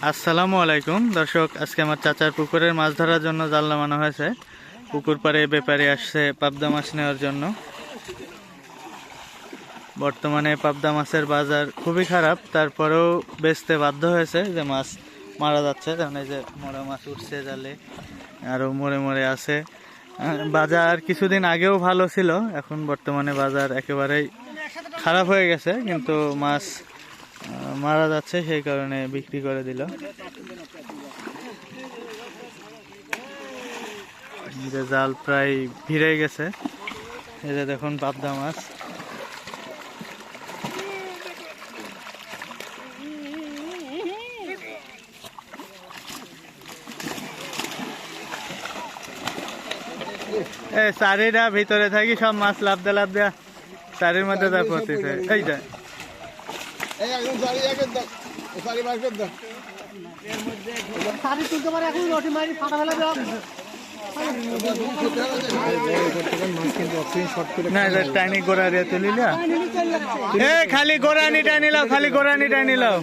আসসালামু আলাইকুম দর্শক, আজকে আমার চাচার পুকুরের মাছ ধরার জন্য জাল নামানো হয়েছে। পুকুর পাড়ে ব্যাপারী আসছে পাবদা মাছ নেওয়ার জন্য। বর্তমানে পাবদা মাছের বাজার খুবই খারাপ, তারপরেও বেচতে বাধ্য হয়েছে যে মাছ মারা যাচ্ছে। কারণ এই যে মরা মাছ উঠছে জালে, আরও মরে মরে আছে। বাজার কিছুদিন আগেও ভালো ছিল, এখন বর্তমানে বাজার একেবারেই খারাপ হয়ে গেছে, কিন্তু মাছ মারা যাচ্ছে, সেই কারণে বিক্রি করে দিল। যে জাল প্রায় ভিড়ে গেছে, এই যে দেখুন পাবদা মাছ। চারিটা ভিতরে থাকি সব মাছ লাভ দেয়া চারির মধ্যে যা পড়তেছে। এইটা টাইনি গোড়া দিয়ে তুলিলা, খালি গোড়ানি টানি লাও, খালি গোড়ানি টানি লাও,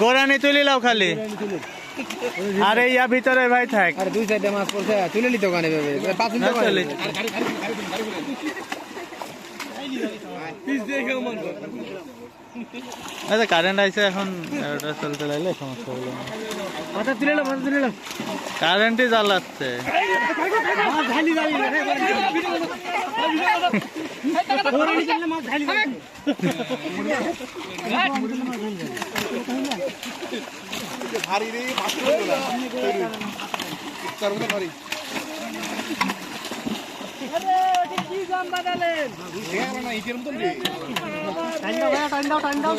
গোড়ানি তুলি লাও খালি। আরে ইয়া ভিতরে ভাই থাক, আর দুই সাইডে মাছ পড়ছে, তুলে নিতে ওখানে আচ্ছা কারেন্ট আইছে, এখন চলতে লাগলে সমস্যা হলো। কারেন্টই জ্বালাচ্ছে। ভারী রে ভারী কি জাম বানালেন? ইটের মতন রে। টাইম দাও, টাইম দাও।